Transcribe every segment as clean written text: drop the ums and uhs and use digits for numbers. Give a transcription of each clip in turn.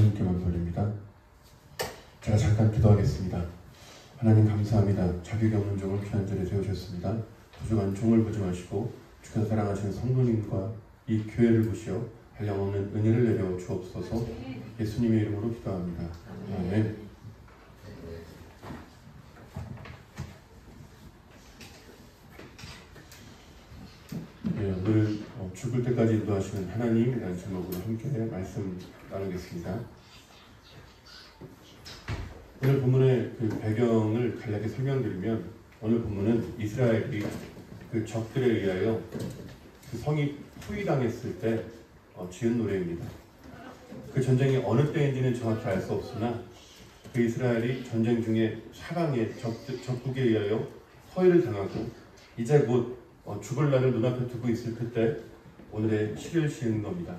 주님께만 돌립니다. 제가 잠깐 기도하겠습니다. 하나님 감사합니다. 자격이 없는 종을 귀한 자리에 세우셨습니다. 부족한 종을 보지 마시고 주께서 사랑하시는 성도님과 이 교회를 보시어 한량없는 은혜를 내려 주옵소서. 예수님의 이름으로 기도합니다. 아멘. 네, 오늘 죽을 때까지 인도하시는 하나님이라는 제목으로 함께 말씀 나누겠습니다. 오늘 본문의 그 배경을 간략히 설명드리면, 오늘 본문은 이스라엘이 그 적들에 의하여 그 성이 포위당했을 때 지은 노래입니다. 그 전쟁이 어느 때인지는 정확히 알 수 없으나 그 이스라엘이 전쟁 중에 사방에 적국에 의하여 포위를 당하고 이제 곧 죽을 날을 눈앞에 두고 있을 그때 오늘의 시를 지은 겁니다.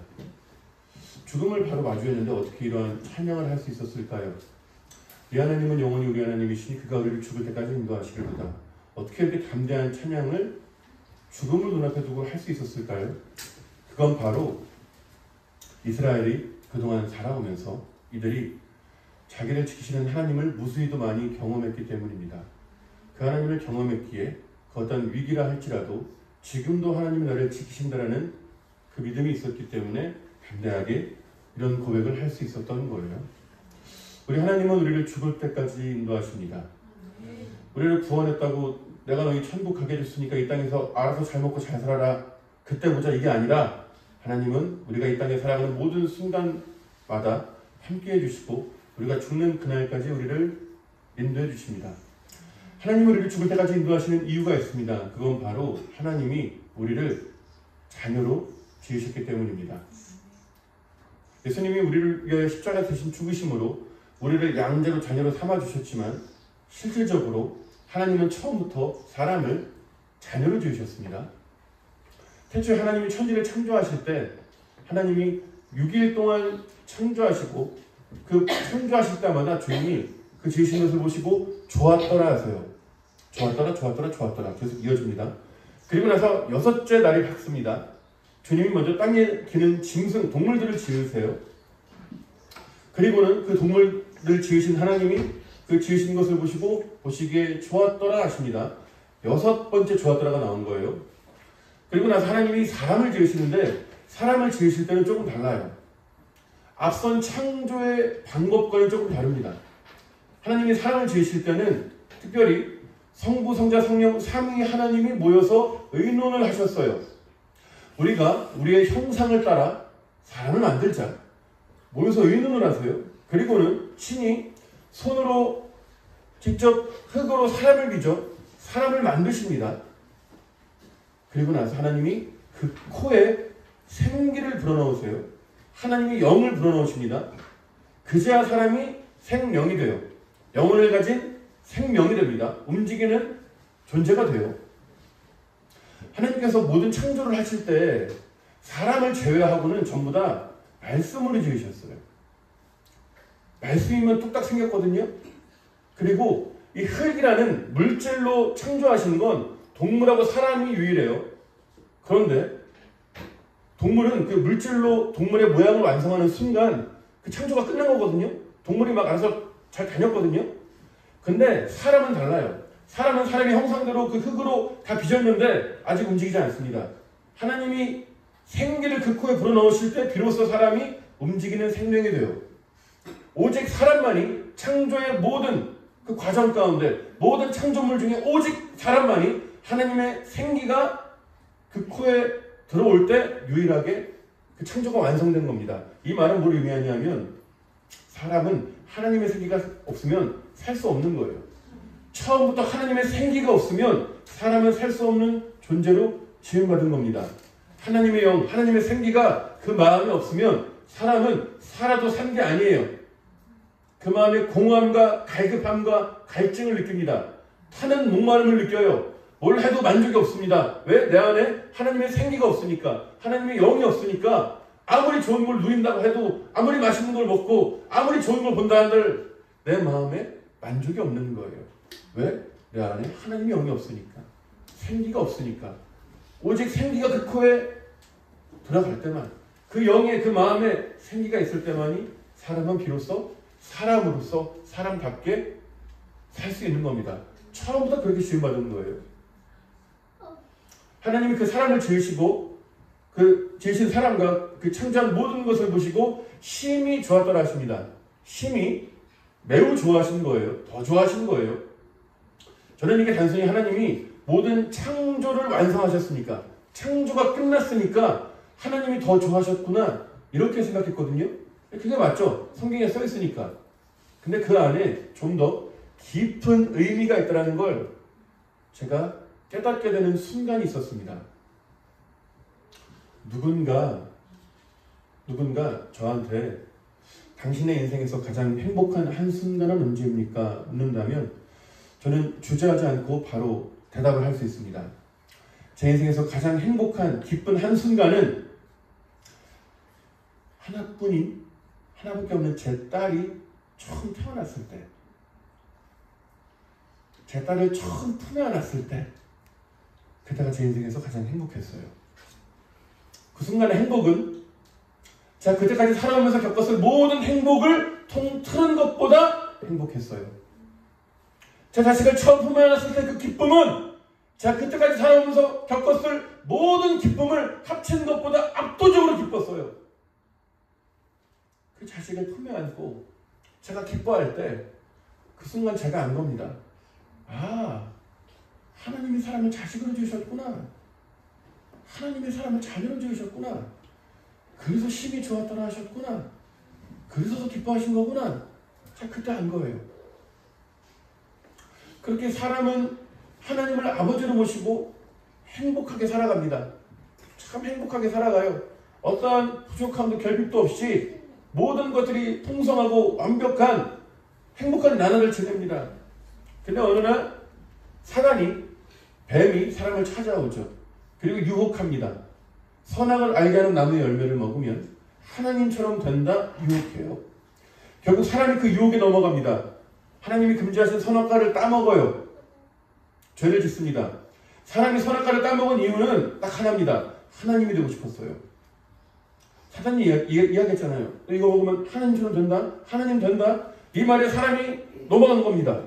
죽음을 바로 마주했는데 어떻게 이러한 찬양을 할 수 있었을까요? 우리 하나님은 영원히 우리 하나님이시니 그가 우리를 죽을 때까지 인도하시리로다. 어떻게 이렇게 담대한 찬양을 죽음을 눈앞에 두고 할 수 있었을까요? 그건 바로 이스라엘이 그동안 살아오면서 이들이 자기를 지키시는 하나님을 무수히도 많이 경험했기 때문입니다. 그 하나님을 경험했기에 그 어떤 위기라 할지라도 지금도 하나님이 나를 지키신다라는 그 믿음이 있었기 때문에 담대하게 이런 고백을 할 수 있었던 거예요. 우리 하나님은 우리를 죽을 때까지 인도하십니다. 우리를 구원했다고 내가 너희 천국 가게 해줬으니까 이 땅에서 알아서 잘 먹고 잘 살아라 그때 보자, 이게 아니라 하나님은 우리가 이 땅에 살아가는 모든 순간마다 함께 해주시고 우리가 죽는 그날까지 우리를 인도해 주십니다. 하나님은 우리를 죽을 때까지 인도하시는 이유가 있습니다. 그건 바로 하나님이 우리를 자녀로 지으셨기 때문입니다. 예수님이 우리를 위하여 십자가 대신 죽으심으로 우리를 양자로 자녀로 삼아주셨지만 실질적으로 하나님은 처음부터 사람을 자녀로 지으셨습니다. 태초에 하나님이 천지를 창조하실 때 하나님이 6일 동안 창조하시고 그 창조하실 때마다 주님이 그 지으신 것을 보시고 좋았더라 하세요. 좋았더라, 좋았더라, 좋았더라. 계속 이어집니다. 그리고 나서 6째 날이 밝습니다. 주님이 먼저 땅에 기는 짐승, 동물들을 지으세요. 그리고는 그 동물들을 지으신 하나님이 그 지으신 것을 보시기에 좋았더라 하십니다. 6번째 좋았더라가 나온 거예요. 그리고 나서 하나님이 사람을 지으시는데 사람을 지으실 때는 조금 달라요. 앞선 창조의 방법과는 조금 다릅니다. 하나님이 사람을 지으실 때는 특별히 성부, 성자, 성령 삼위 하나님이 모여서 의논을 하셨어요. 우리가 우리의 형상을 따라 사람을 만들자. 모여서 의논을 하세요. 그리고는 신이 손으로 직접 흙으로 사람을 빚어 사람을 만드십니다. 그리고 나서 하나님이 그 코에 생기를 불어넣으세요. 하나님이 영을 불어넣으십니다. 그제야 사람이 생명이 돼요. 영혼을 가진 생명이 됩니다. 움직이는 존재가 돼요. 하나님께서 모든 창조를 하실 때 사람을 제외하고는 전부 다 말씀으로 지으셨어요. 말씀이면 뚝딱 생겼거든요. 그리고 이 흙이라는 물질로 창조하신 건 동물하고 사람이 유일해요. 그런데 동물은 그 물질로 동물의 모양을 완성하는 순간 그 창조가 끝난 거거든요. 동물이 막 알아서 잘 다녔거든요. 근데 사람은 달라요. 사람은 사람의 형상대로 그 흙으로 다 빚었는데 아직 움직이지 않습니다. 하나님이 생기를 그 코에 불어넣으실 때 비로소 사람이 움직이는 생명이 돼요. 오직 사람만이 창조의 모든 그 과정 가운데 모든 창조물 중에 오직 사람만이 하나님의 생기가 그 코에 들어올 때 유일하게 그 창조가 완성된 겁니다. 이 말은 뭘 의미하냐면 사람은 하나님의 생기가 없으면 살 수 없는 거예요. 처음부터 하나님의 생기가 없으면 사람은 살 수 없는 존재로 지음받은 겁니다. 하나님의 영, 하나님의 생기가 그 마음에 없으면 사람은 살아도 산 게 아니에요. 그 마음에 공허함과 갈급함과 갈증을 느낍니다. 타는 목마름을 느껴요. 뭘 해도 만족이 없습니다. 왜? 내 안에 하나님의 생기가 없으니까, 하나님의 영이 없으니까 아무리 좋은 걸 누린다고 해도, 아무리 맛있는 걸 먹고 아무리 좋은 걸 본다 한들 내 마음에 만족이 없는 거예요. 왜? 내 안에 하나님의 영이 없으니까, 생기가 없으니까. 오직 생기가 그 코에 들어갈 때만, 그 영에 그 마음에 생기가 있을 때만이 사람은 비로소 사람으로서 사람답게 살 수 있는 겁니다. 처음부터 그렇게 지음받은 거예요. 하나님이 그 사람을 지으시고 그 지으신 사람과 그 창조한 모든 것을 보시고 심히 좋았더라 하십니다. 심히 매우 좋아하신 거예요. 더 좋아하신 거예요. 저는 이게 단순히 하나님이 모든 창조를 완성하셨으니까, 창조가 끝났으니까 하나님이 더 좋아하셨구나 이렇게 생각했거든요. 그게 맞죠? 성경에 써 있으니까. 근데 그 안에 좀 더 깊은 의미가 있다는 걸 제가 깨닫게 되는 순간이 있었습니다. 누군가 저한테 당신의 인생에서 가장 행복한 한순간은 언제입니까? 묻는다면 저는 주저하지 않고 바로 대답을 할 수 있습니다. 제 인생에서 가장 행복한 기쁜 한순간은 하나밖에 없는 제 딸이 처음 태어났을 때, 제 딸을 처음 품에 안았을 때, 그때가 제 인생에서 가장 행복했어요. 그 순간의 행복은 제가 그때까지 살아오면서 겪었을 모든 행복을 통틀은 것보다 행복했어요. 제 자식을 처음 품에 안았을 때 그 기쁨은 제가 그때까지 살아오면서 겪었을 모든 기쁨을 합친 것보다 압도적으로 기뻤어요. 그 자식을 품에 안고 제가 기뻐할 때 그 순간 제가 안 겁니다. 아, 하나님이 사람을 자식으로 지으셨구나. 하나님이 사람을 자녀로 지으셨구나. 그래서 심히 좋았더라 하셨구나. 그래서 더 기뻐하신 거구나. 제가 그때 안 거예요. 그렇게 사람은 하나님을 아버지로 모시고 행복하게 살아갑니다. 참 행복하게 살아가요. 어떠한 부족함도 결핍도 없이 모든 것들이 풍성하고 완벽한 행복한 나날을 지냅니다. 근데 어느 날 뱀이 사람을 찾아오죠. 그리고 유혹합니다. 선악을 알게 하는 나무의 열매를 먹으면 하나님처럼 된다 유혹해요. 결국 사람이 그 유혹에 넘어갑니다. 하나님이 금지하신 선악과를 따먹어요. 죄를 짓습니다. 사람이 선악과를 따먹은 이유는 딱 하나입니다. 하나님이 되고 싶었어요. 사단이 이야기했잖아요. 이거 먹으면 하나님처럼 된다? 하나님 된다? 이 말에 사람이 넘어간 겁니다.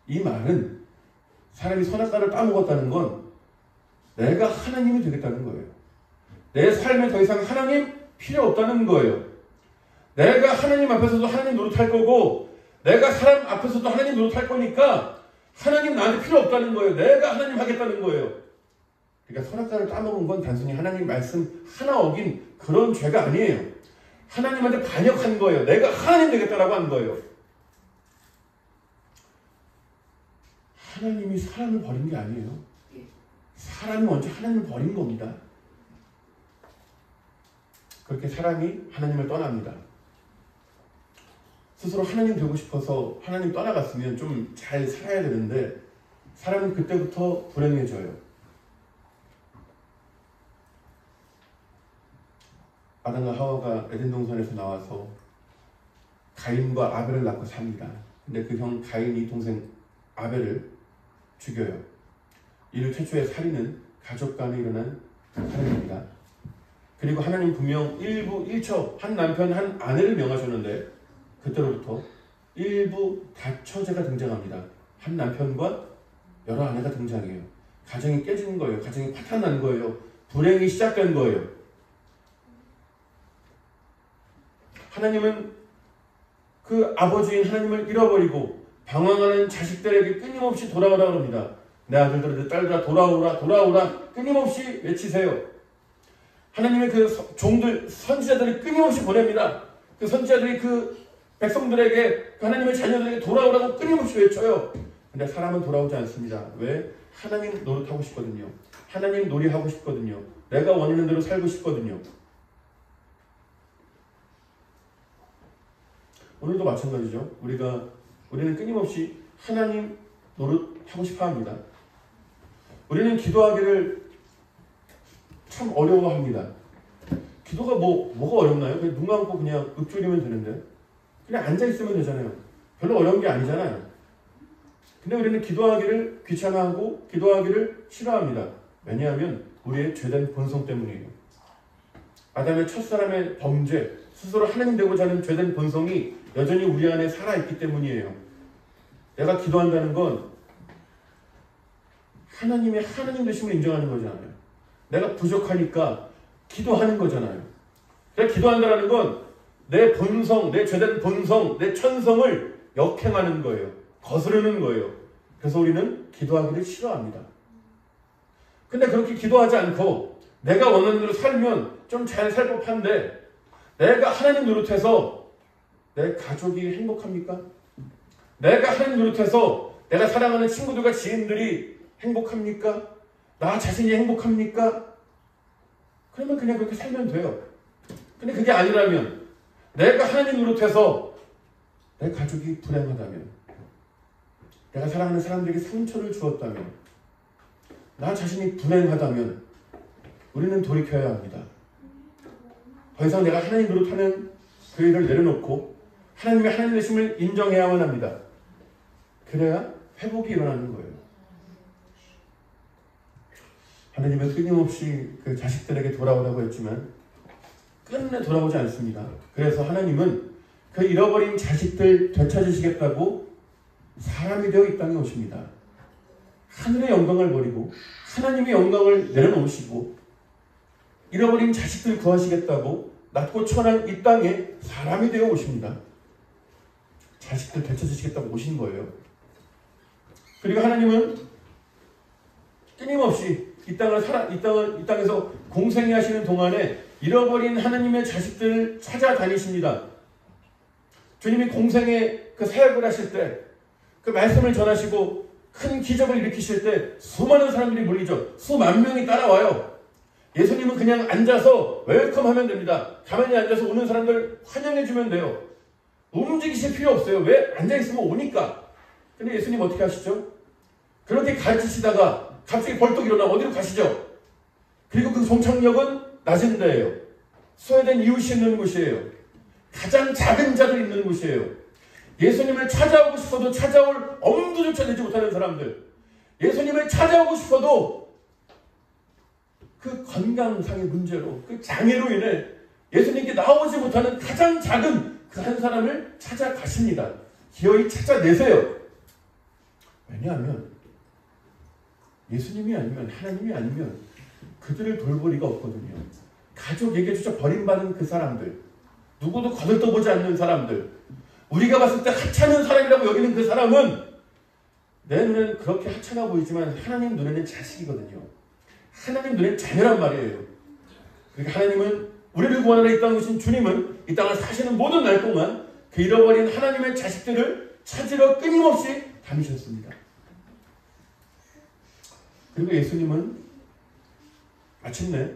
이 말은 사람이 선악과를 따먹었다는 건 내가 하나님이 되겠다는 거예요. 내 삶에 더 이상 하나님 필요 없다는 거예요. 내가 하나님 앞에서도 하나님 노릇할 거고 내가 사람 앞에서도 하나님 노릇할 거니까 하나님 나한테 필요 없다는 거예요. 내가 하나님 하겠다는 거예요. 그러니까 선악과를 따먹은 건 단순히 하나님 말씀 하나 어긴 그런 죄가 아니에요. 하나님한테 반역한 거예요. 내가 하나님 되겠다라고 한 거예요. 하나님이 사람을 버린 게 아니에요. 사람이 먼저 하나님을 버린 겁니다. 그렇게 사람이 하나님을 떠납니다. 스스로 하나님 되고 싶어서 하나님 떠나갔으면 좀 잘 살아야 되는데 사람은 그때부터 불행해져요. 아담과 하와가 에덴 동산에서 나와서 가인과 아벨을 낳고 삽니다. 근데 그 형 가인이 동생 아벨을 죽여요. 인류 최초의 살인은 가족 간에 일어난 살인입니다. 그리고 하나님 분명 일처 한 남편 한 아내를 명하셨는데 그때로부터 일부 다처제가 등장합니다. 한 남편과 여러 아내가 등장해요. 가정이 깨지는 거예요. 가정이 파탄난 거예요. 불행이 시작된 거예요. 하나님은 그 아버지인 하나님을 잃어버리고 방황하는 자식들에게 끊임없이 돌아오라 그럽니다. 내 아들들아 내 딸들아 돌아오라 돌아오라 끊임없이 외치세요. 하나님의 그 종들 선지자들이 끊임없이 보냅니다. 그 선지자들이 그 백성들에게 그 하나님의 자녀들에게 돌아오라고 끊임없이 외쳐요. 근데 사람은 돌아오지 않습니다. 왜? 하나님 노릇하고 싶거든요. 하나님 놀이하고 싶거든요. 내가 원하는 대로 살고 싶거든요. 오늘도 마찬가지죠. 우리는 끊임없이 하나님 노릇하고 싶어 합니다. 우리는 기도하기를 참 어려워합니다. 기도가 뭐가 어렵나요? 그냥 눈 감고 그냥 읊조리면 되는데 그냥 앉아있으면 되잖아요. 별로 어려운 게 아니잖아요. 근데 우리는 기도하기를 귀찮아하고 기도하기를 싫어합니다. 왜냐하면 우리의 죄된 본성 때문이에요. 아담의 첫사람의 범죄, 스스로 하나님 되고자 하는 죄된 본성이 여전히 우리 안에 살아있기 때문이에요. 내가 기도한다는 건 하나님의 하나님 되심을 인정하는 거잖아요. 내가 부족하니까 기도하는 거잖아요. 내가 기도한다는 건 내 본성, 내 죄된 본성, 내 천성을 역행하는 거예요. 거스르는 거예요. 그래서 우리는 기도하기를 싫어합니다. 근데 그렇게 기도하지 않고 내가 원하는 대로 살면 좀 잘 살 법한데 내가 하나님 노릇해서 내 가족이 행복합니까? 내가 하나님 노릇해서 내가 사랑하는 친구들과 지인들이 행복합니까? 나 자신이 행복합니까? 그러면 그냥 그렇게 살면 돼요. 근데 그게 아니라면 내가 하나님 노릇해서 내 가족이 불행하다면, 내가 사랑하는 사람들에게 상처를 주었다면, 나 자신이 불행하다면 우리는 돌이켜야 합니다. 더 이상 내가 하나님 노릇하는 그 일을 내려놓고 하나님의 하나님 되심을 인정해야만 합니다. 그래야 회복이 일어나는 거예요. 하나님은 끊임없이 그 자식들에게 돌아오라고 했지만 끝내 돌아오지 않습니다. 그래서 하나님은 그 잃어버린 자식들 되찾으시겠다고 사람이 되어 이 땅에 오십니다. 하늘의 영광을 버리고 하나님의 영광을 내려놓으시고 잃어버린 자식들 구하시겠다고 낮고 천한 이 땅에 사람이 되어 오십니다. 자식들 되찾으시겠다고 오신 거예요. 그리고 하나님은 끊임없이 이 땅에서 공생애 하시는 동안에 잃어버린 하나님의 자식들을 찾아다니십니다. 주님이 공생애 그 사역을 하실 때, 그 말씀을 전하시고 큰 기적을 일으키실 때 수많은 사람들이 몰리죠. 수만 명이 따라와요. 예수님은 그냥 앉아서 웰컴하면 됩니다. 가만히 앉아서 오는 사람들 환영해주면 돼요. 움직이실 필요 없어요. 왜? 앉아있으면 오니까. 근데 예수님 어떻게 하시죠? 그렇게 가르치시다가 갑자기 벌떡 일어나 어디로 가시죠? 그리고 그 종착역은 낮은 데예요. 소외된 이웃이 있는 곳이에요. 가장 작은 자들 있는 곳이에요. 예수님을 찾아오고 싶어도 찾아올 엄두조차 내지 못하는 사람들, 예수님을 찾아오고 싶어도 그 건강상의 문제로, 그 장애로 인해 예수님께 나오지 못하는 가장 작은 그 한 사람을 찾아가십니다. 기어이 찾아내세요. 왜냐하면 예수님이 아니면, 하나님이 아니면 그들을 돌볼 리가 없거든요. 가족에게조차 버림받은 그 사람들, 누구도 거들떠보지 않는 사람들, 우리가 봤을 때 하찮은 사람이라고 여기는 그 사람은 내 눈에는 그렇게 하찮아 보이지만 하나님 눈에는 자식이거든요. 하나님 눈에는 자녀란 말이에요. 그러니까 하나님은 우리를 구원하러 이 땅에 오신 주님은 이 땅을 사시는 모든 날 동안 그 잃어버린 하나님의 자식들을 찾으러 끊임없이 다니셨습니다. 그리고 예수님은 마침내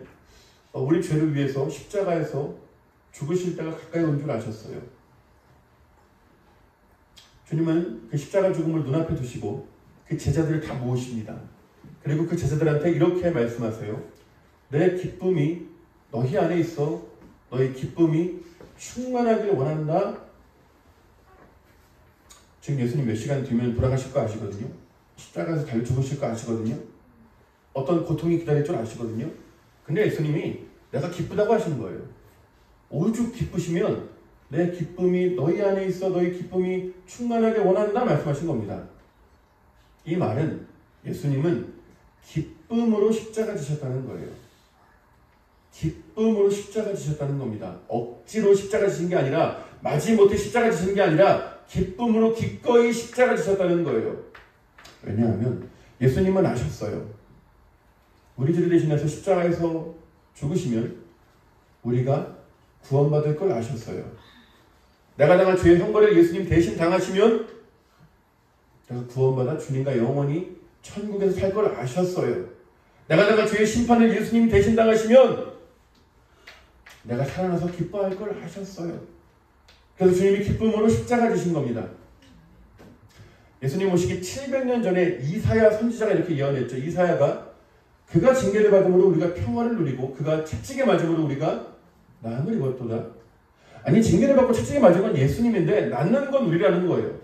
우리 죄를 위해서 십자가에서 죽으실 때가 가까이 온 줄 아셨어요. 주님은 그 십자가 죽음을 눈앞에 두시고 그 제자들을 다 모으십니다. 그리고 그 제자들한테 이렇게 말씀하세요. 내 기쁨이 너희 안에 있어 너희 기쁨이 충만하길 원한다. 지금 예수님 몇 시간 뒤면 돌아가실 거 아시거든요. 십자가에서 달려 죽으실 거 아시거든요. 어떤 고통이 기다릴 줄 아시거든요. 근데 예수님이 내가 기쁘다고 하시는 거예요. 오죽 기쁘시면 내 기쁨이 너희 안에 있어 너희 기쁨이 충만하게 원한다 말씀하신 겁니다. 이 말은 예수님은 기쁨으로 십자가 지셨다는 거예요. 기쁨으로 십자가 지셨다는 겁니다. 억지로 십자가 지신 게 아니라, 마지못해 십자가 지신 게 아니라 기쁨으로 기꺼이 십자가 지셨다는 거예요. 왜냐하면 예수님은 아셨어요. 우리 죄를 대신해서 십자가에서 죽으시면 우리가 구원받을 걸 아셨어요. 내가 당한 죄의 형벌을 예수님 대신 당하시면 내가 구원받아 주님과 영원히 천국에서 살 걸 아셨어요. 내가 당한 죄의 심판을 예수님 대신 당하시면 내가 살아나서 기뻐할 걸 아셨어요. 그래서 주님이 기쁨으로 십자가 지신 겁니다. 예수님 오시기 700년 전에 이사야 선지자가 이렇게 예언했죠. 이사야가 그가 징계를 받음으로 우리가 평화를 누리고 그가 채찍에 맞음으로 우리가 나음을 입었도다. 아니, 징계를 받고 채찍에 맞은 건 예수님인데 낫는 건 우리라는 거예요.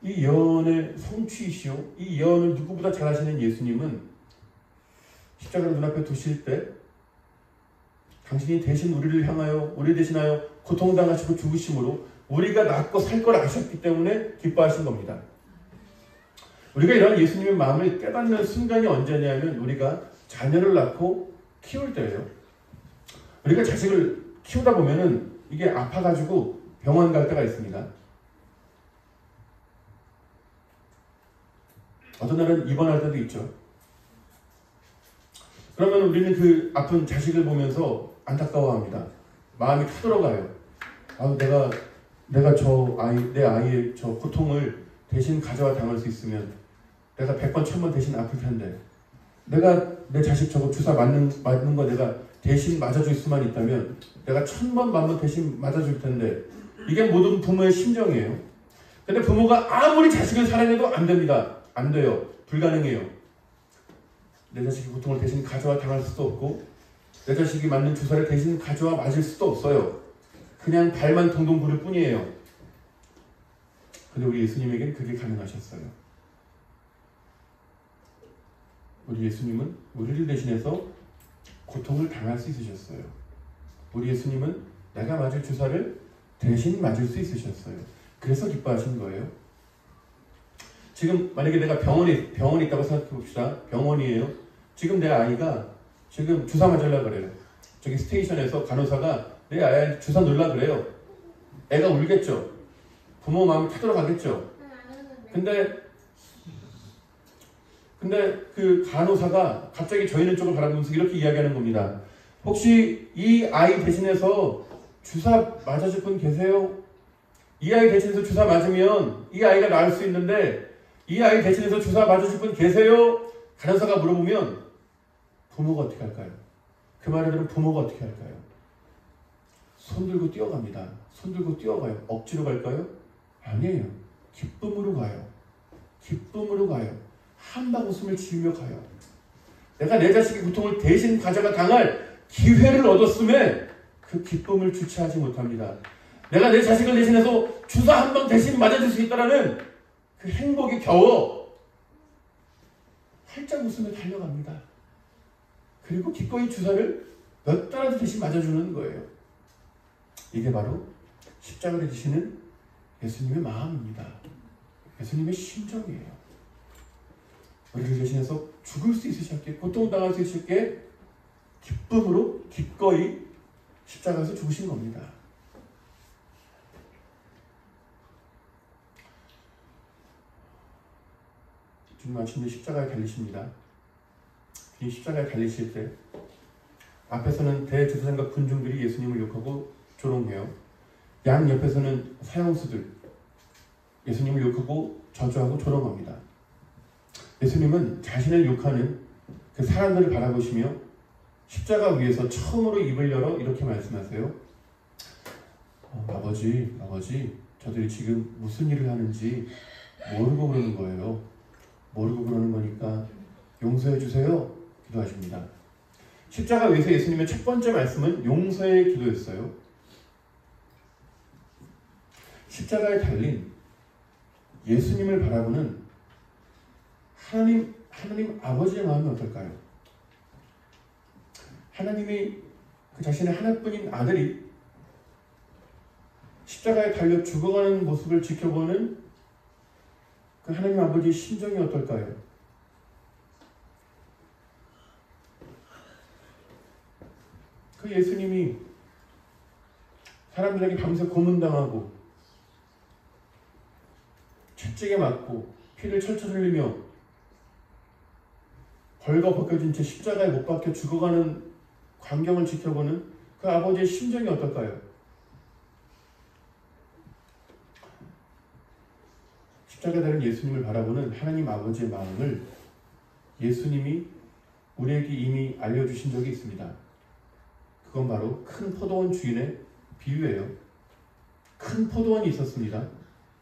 이 예언의 성취이시오, 이 예언을 누구보다 잘 하시는 예수님은 십자가를 눈앞에 두실 때 당신이 대신 우리를 향하여 우리 대신하여 고통당하시고 죽으심으로 우리가 낫고 살 걸 아셨기 때문에 기뻐하신 겁니다. 우리가 이런 예수님의 마음을 깨닫는 순간이 언제냐면 우리가 자녀를 낳고 키울 때예요. 우리가 자식을 키우다 보면은 이게 아파가지고 병원 갈 때가 있습니다. 어떤 날은 입원할 때도 있죠. 그러면 우리는 그 아픈 자식을 보면서 안타까워합니다. 마음이 타들어가요. 아, 내가 내 아이의 저 고통을 대신 가져와 당할 수 있으면 내가 100번 1000번 대신 아플 텐데 내가 내 자식 저거 주사 맞는 거 내가 대신 맞아줄 수만 있다면 내가 1000번 1000번 대신 맞아줄 텐데 이게 모든 부모의 심정이에요. 근데 부모가 아무리 자식을 사랑해도 안 됩니다. 안 돼요. 불가능해요. 내 자식의 고통을 대신 가져와 당할 수도 없고 내 자식이 맞는 주사를 대신 가져와 맞을 수도 없어요. 그냥 발만 동동 구를 뿐이에요. 근데 우리 예수님에게는 그게 가능하셨어요. 우리 예수님은 우리를 대신해서 고통을 당할 수 있으셨어요. 우리 예수님은 내가 맞을 주사를 대신 맞을 수 있으셨어요. 그래서 기뻐하신 거예요. 지금 만약에 내가 병원에 있다고 생각해 봅시다. 병원이에요. 지금 내 아이가 지금 주사 맞으려고 그래요. 저기 스테이션에서 간호사가 내 아이 주사 놓으려고 그래요. 애가 울겠죠. 부모 마음이 타들어가겠죠. 근데 그 간호사가 갑자기 저희 있는 쪽을 바라보면서 이렇게 이야기하는 겁니다. 혹시 이 아이 대신해서 주사 맞아줄 분 계세요? 이 아이 대신해서 주사 맞으면 이 아이가 나을 수 있는데 이 아이 대신해서 주사 맞아줄 분 계세요? 간호사가 물어보면 부모가 어떻게 할까요? 그 말을 들으면 부모가 어떻게 할까요? 손 들고 뛰어갑니다. 손 들고 뛰어가요. 억지로 갈까요? 아니에요. 기쁨으로 가요. 기쁨으로 가요. 한방 웃음을 지으며 가요. 내가 내 자식의 고통을 대신 가져가 당할 기회를 얻었음에 그 기쁨을 주체하지 못합니다. 내가 내 자식을 대신해서 주사 한 방 대신 맞아줄 수 있다라는 그 행복이 겨워 활짝 웃으며 달려갑니다. 그리고 기꺼이 주사를 몇 달아도 대신 맞아주는 거예요. 이게 바로 십자가를 지시는 예수님의 마음입니다. 예수님의 심정이에요. 우리를 대신해서 죽을 수 있으셨기에 고통당할 수 있으셨기에 기쁨으로 기꺼이 십자가에서 죽으신 겁니다. 주님 마침내 십자가에 달리십니다. 이 십자가에 달리실 때 앞에서는 대제사장과 군중들이 예수님을 욕하고 조롱해요. 양 옆에서는 사형수들 예수님을 욕하고 저주하고 조롱합니다. 예수님은 자신을 욕하는 그 사람들을 바라보시며 십자가 위에서 처음으로 입을 열어 이렇게 말씀하세요. 아버지, 저들이 지금 무슨 일을 하는지 모르고 그러는 거예요. 모르고 그러는 거니까 용서해 주세요. 기도하십니다. 십자가 위에서 예수님의 첫 번째 말씀은 용서의 기도였어요. 십자가에 달린 예수님을 바라보는 하나님 아버지의 마음이 어떨까요? 하나님이 그 자신의 하나뿐인 아들이 십자가에 달려 죽어가는 모습을 지켜보는 그 하나님 아버지의 심정이 어떨까요? 그 예수님이 사람들에게 밤새 고문당하고 채찍에 맞고 피를 철철 흘리며 벌거 벗겨진 채 십자가에 못 박혀 죽어가는 광경을 지켜보는 그 아버지의 심정이 어떨까요? 십자가에 달린 예수님을 바라보는 하나님 아버지의 마음을 예수님이 우리에게 이미 알려주신 적이 있습니다. 그건 바로 큰 포도원 주인의 비유예요. 큰 포도원이 있었습니다.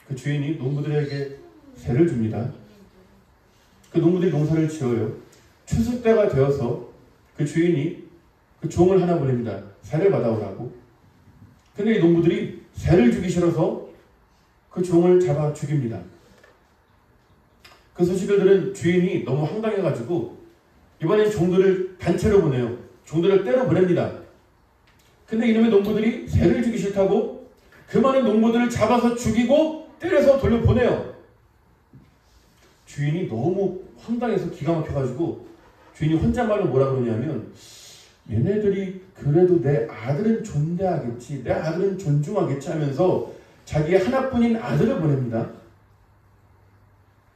그 주인이 농부들에게 세를 줍니다. 그 농부들이 농사를 지어요. 추수 때가 되어서 그 주인이 그 종을 하나 보냅니다. 세를 받아오라고. 근데 이 농부들이 세를 주기 싫어서 그 종을 잡아 죽입니다. 그 소식을 들은 주인이 너무 황당해가지고 이번엔 종들을 단체로 보내요. 종들을 때려 보냅니다. 근데 이놈의 농부들이 새를 주기 싫다고 그 많은 농부들을 잡아서 죽이고 때려서 돌려보내요. 주인이 너무 황당해서 기가 막혀가지고 주인이 혼잣말로 뭐라 그러냐면 얘네들이 그래도 내 아들은 존대하겠지, 내 아들은 존중하겠지 하면서 자기의 하나뿐인 아들을 보냅니다.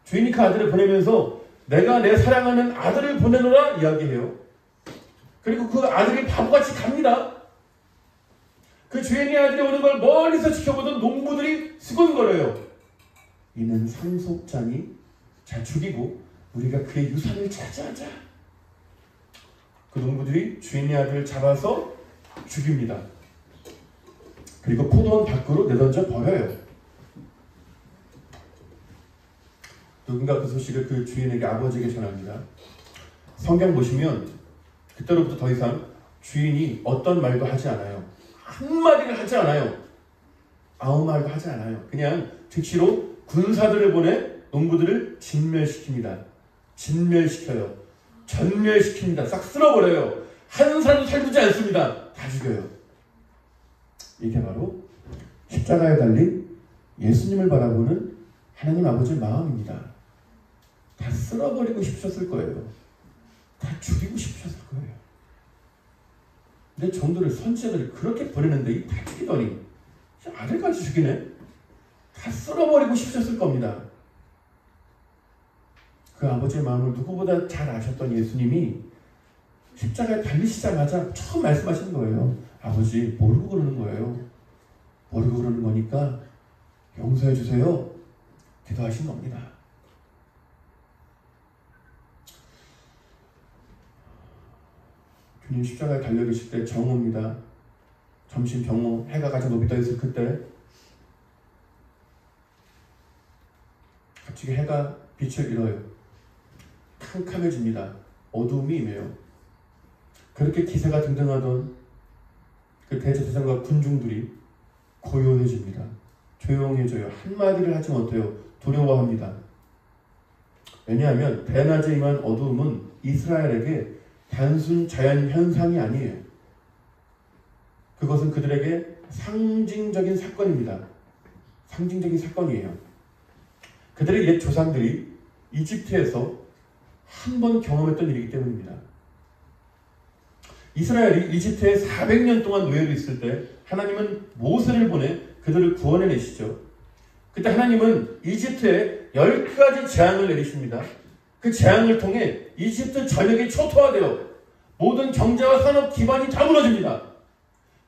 주인이 그 아들을 보내면서 내가 내 사랑하는 아들을 보내노라 이야기해요. 그리고 그 아들이 바보같이 갑니다. 그 주인의 아들이 오는 걸 멀리서 지켜보던 농부들이 수군거려요. 이는 상속자니 잘 죽이고 우리가 그의 유산을 차지하자. 그 농부들이 주인의 아들을 잡아서 죽입니다. 그리고 포도원 밖으로 내던져 버려요. 누군가 그 소식을 그 주인에게 아버지에게 전합니다. 성경 보시면 그때로부터 더 이상 주인이 어떤 말도 하지 않아요. 한마디를 하지 않아요. 아무 말도 하지 않아요. 그냥 즉시로 군사들을 보내 농부들을 진멸시킵니다. 진멸시켜요. 전멸시킵니다. 싹 쓸어버려요. 한 사람도 살두지 않습니다. 다 죽여요. 이게 바로 십자가에 달린 예수님을 바라보는 하나님 아버지의 마음입니다. 다 쓸어버리고 싶으셨을 거예요. 다 죽이고 싶으셨을 거예요. 내 종들을, 선지자들을 그렇게 버리는데 다 죽이더니 아들까지 죽이네? 다 쓸어버리고 싶으셨을 겁니다. 그 아버지의 마음을 누구보다 잘 아셨던 예수님이 십자가에 달리시자마자 처음 말씀하시는 거예요. 아버지, 모르고 그러는 거예요. 모르고 그러는 거니까 용서해 주세요. 기도하신 겁니다. 주님 십자가에 달려 계실 때 정오입니다. 점심 정오, 해가 가장 높이 떠 있을 그때 갑자기 해가 빛을 잃어요. 캄캄해집니다. 어두움이 임해요. 그렇게 기세가 등등하던 그 대제사장과 군중들이 고요해집니다. 조용해져요. 한마디를 하지 못해요. 두려워합니다. 왜냐하면 대낮에 임한 어두움은 이스라엘에게 단순 자연 현상이 아니에요. 그것은 그들에게 상징적인 사건입니다. 상징적인 사건이에요. 그들의 옛 조상들이 이집트에서 한 번 경험했던 일이기 때문입니다. 이스라엘이 이집트에 400년 동안 노예로 있을 때 하나님은 모세를 보내 그들을 구원해내시죠. 그때 하나님은 이집트에 10가지 재앙을 내리십니다. 그 재앙을 통해 이집트 전역이 초토화되어 모든 경제와 산업 기반이 다 무너집니다.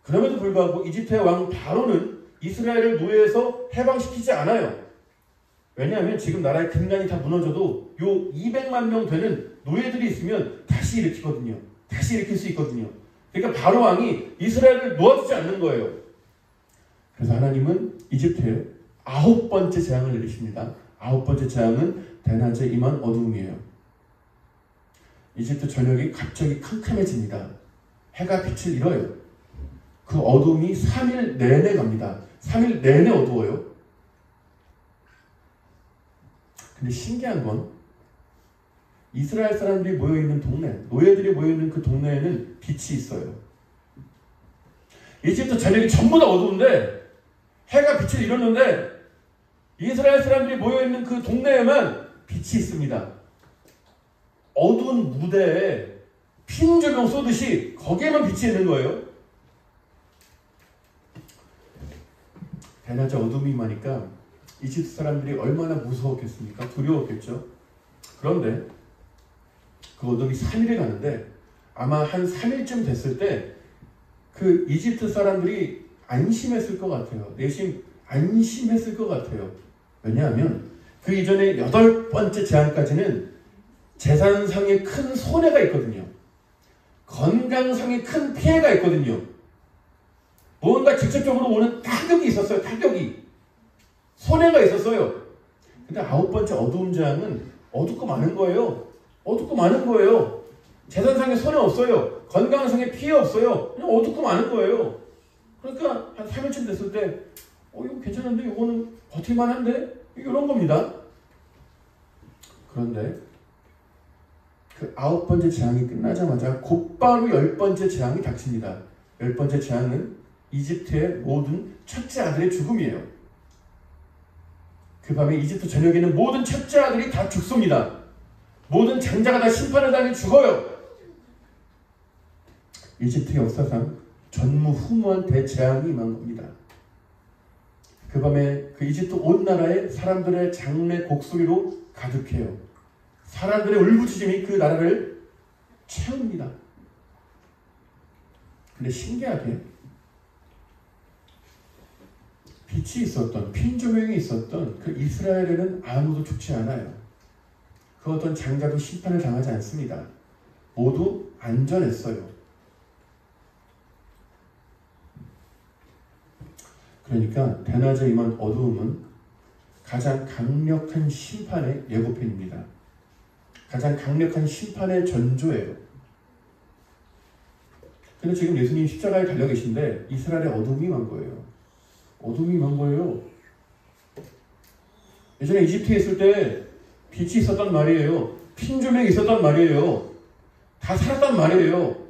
그럼에도 불구하고 이집트의 왕 바로는 이스라엘을 노예에서 해방시키지 않아요. 왜냐하면 지금 나라의 근간이 다 무너져도 요 200만 명 되는 노예들이 있으면 다시 일으키거든요. 다시 일으킬 수 있거든요. 그러니까 바로 왕이 이스라엘을 놓아주지 않는 거예요. 그래서 하나님은 이집트에 9번째 재앙을 내리십니다. 9번째 재앙은 대낮에 임한 어두움이에요. 이집트 전역이 갑자기 캄캄해집니다. 해가 빛을 잃어요. 그 어두움이 3일 내내 갑니다. 3일 내내 어두워요. 근데 신기한 건 이스라엘 사람들이 모여있는 동네, 노예들이 모여있는 그 동네에는 빛이 있어요. 이집트 전역이 전부 다 어두운데 해가 빛을 잃었는데 이스라엘 사람들이 모여있는 그 동네에만 빛이 있습니다. 어두운 무대에 핀 조명 쏘듯이 거기에만 빛이 있는 거예요. 대낮에 어둠이 임하니까 이집트 사람들이 얼마나 무서웠겠습니까? 두려웠겠죠. 그런데 그 어둠이 3일에 가는데 아마 한 3일쯤 됐을 때 그 이집트 사람들이 안심했을 것 같아요. 내심 안심했을 것 같아요. 왜냐하면 그 이전에 8번째 재앙까지는 재산상의 큰 손해가 있거든요. 건강상의 큰 피해가 있거든요. 뭔가 직접적으로 오는 타격이 있었어요. 타격이. 손해가 있었어요. 근데 9번째 어두운 재앙은 어둡고 많은 거예요. 어둡고 많은 거예요. 재산상의 손해 없어요. 건강상의 피해 없어요. 그냥 어둡고 많은 거예요. 그러니까 한 3일쯤 됐을 때 이거 괜찮은데? 이거는 버틸만한데? 이런 겁니다. 그런데 그 9번째 재앙이 끝나자마자 곧바로 10번째 재앙이 닥칩니다. 10번째 재앙은 이집트의 모든 첫째 아들의 죽음이에요. 그 밤에 이집트 전역에 있는 모든 첫째 아들이 다 죽습니다. 모든 장자가 다 심판을 당해 죽어요. 이집트 역사상 전무후무한 대재앙이 임한 겁니다. 그 밤에 그 이집트 온 나라에 사람들의 장래 곡소리로 가득해요. 사람들의 울부짖음이 그 나라를 채웁니다. 근데 신기하게 빛이 있었던, 핀조명이 있었던 그 이스라엘에는 아무도 죽지 않아요. 그 어떤 장자도 심판을 당하지 않습니다. 모두 안전했어요. 그러니까 대낮에 임한 어두움은 가장 강력한 심판의 예고편입니다. 가장 강력한 심판의 전조예요. 근데 지금 예수님 십자가에 달려 계신데 이스라엘에 어둠이 임한 거예요. 어둠이 임한 거예요. 예전에 이집트에 있을 때 빛이 있었단 말이에요. 핀조명이 있었단 말이에요. 다 살았단 말이에요.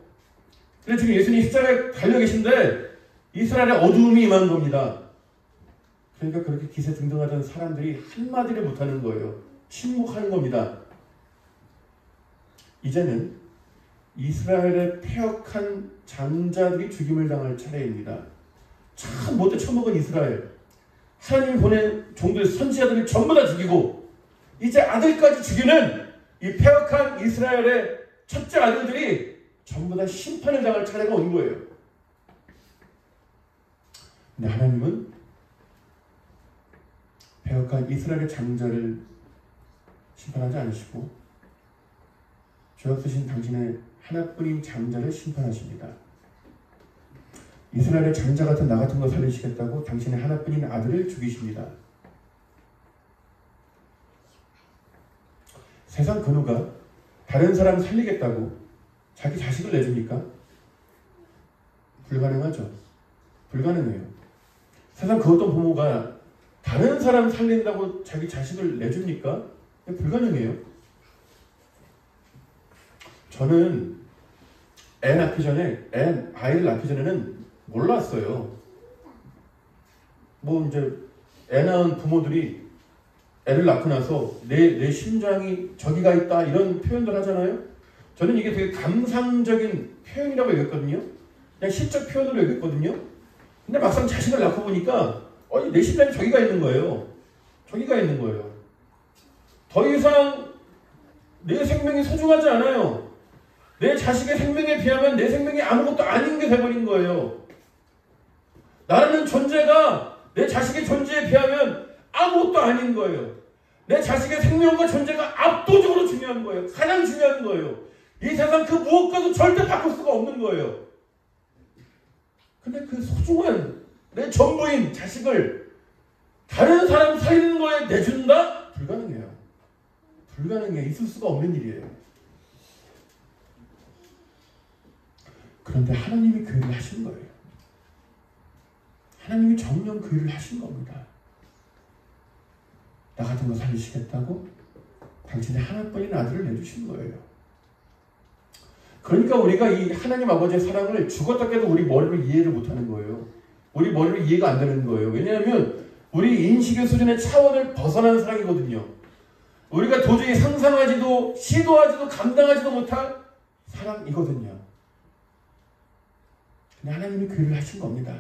근데 지금 예수님 십자가에 달려 계신데 이스라엘에 어두움이 임한 겁니다. 그러니까 그렇게 기세등등하던 사람들이 한마디를 못하는 거예요. 침묵하는 겁니다. 이제는 이스라엘의 패역한 장자들이 죽임을 당할 차례입니다. 참 못돼 처먹은 이스라엘. 하나님이 보낸 종들 선지자들을 전부 다 죽이고 이제 아들까지 죽이는 이 패역한 이스라엘의 첫째 아들들이 전부 다 심판을 당할 차례가 온 거예요. 근데 하나님은 패역한 이스라엘의 장자를 심판하지 않으시고 죄 없으신 당신의 하나뿐인 장자를 심판하십니다. 이스라엘의 장자 같은 나 같은 거 살리시겠다고 당신의 하나뿐인 아들을 죽이십니다. 세상 그 누가 다른 사람 살리겠다고 자기 자식을 내줍니까? 불가능하죠. 불가능해요. 세상 그 어떤 부모가 다른 사람 살린다고 자기 자식을 내줍니까? 불가능해요. 저는 아이를 낳기 전에는 몰랐어요. 뭐 이제 애 낳은 부모들이 애를 낳고 나서 내 심장이 저기가 있다 이런 표현들 하잖아요. 저는 이게 되게 감상적인 표현이라고 여겼거든요. 그냥 시적 표현으로 여겼거든요. 근데 막상 자식을 낳고 보니까 내 심장이 저기가 있는 거예요. 저기가 있는 거예요. 더 이상 내 생명이 소중하지 않아요. 내 자식의 생명에 비하면 내 생명이 아무것도 아닌 게 돼버린 거예요. 나라는 존재가 내 자식의 존재에 비하면 아무것도 아닌 거예요. 내 자식의 생명과 존재가 압도적으로 중요한 거예요. 가장 중요한 거예요. 이 세상 그 무엇과도 절대 바꿀 수가 없는 거예요. 근데 그 소중한 내 전부인 자식을 다른 사람 살리는 거에 내준다? 불가능해요. 불가능해. 있을 수가 없는 일이에요. 그런데 하나님이 그 일을 하신 거예요. 하나님이 정녕 그 일을 하신 겁니다. 나 같은 거 살리시겠다고 당신의 하나뿐인 아들을 내주신 거예요. 그러니까 우리가 이 하나님 아버지의 사랑을 죽었다 깨도 우리 머리로 이해를 못하는 거예요. 우리 머리로 이해가 안 되는 거예요. 왜냐하면 우리 인식의 수준의 차원을 벗어난 사랑이거든요. 우리가 도저히 상상하지도 시도하지도 감당하지도 못할 사랑이거든요. 근데 하나님이 그 일을 하신 겁니다.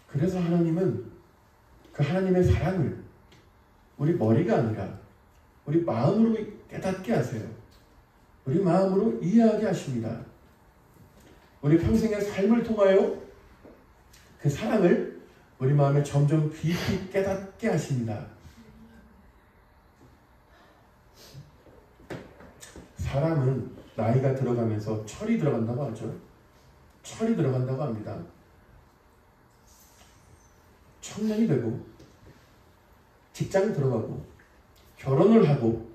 그래서 하나님은 그 하나님의 사랑을 우리 머리가 아니라 우리 마음으로 깨닫게 하세요. 우리 마음으로 이해하게 하십니다. 우리 평생의 삶을 통하여 그 사랑을 우리 마음에 점점 깊이 깨닫게 하십니다. 사람은 나이가 들어가면서 철이 들어간다고 하죠. 철이 들어간다고 합니다. 청년이 되고 직장에 들어가고 결혼을 하고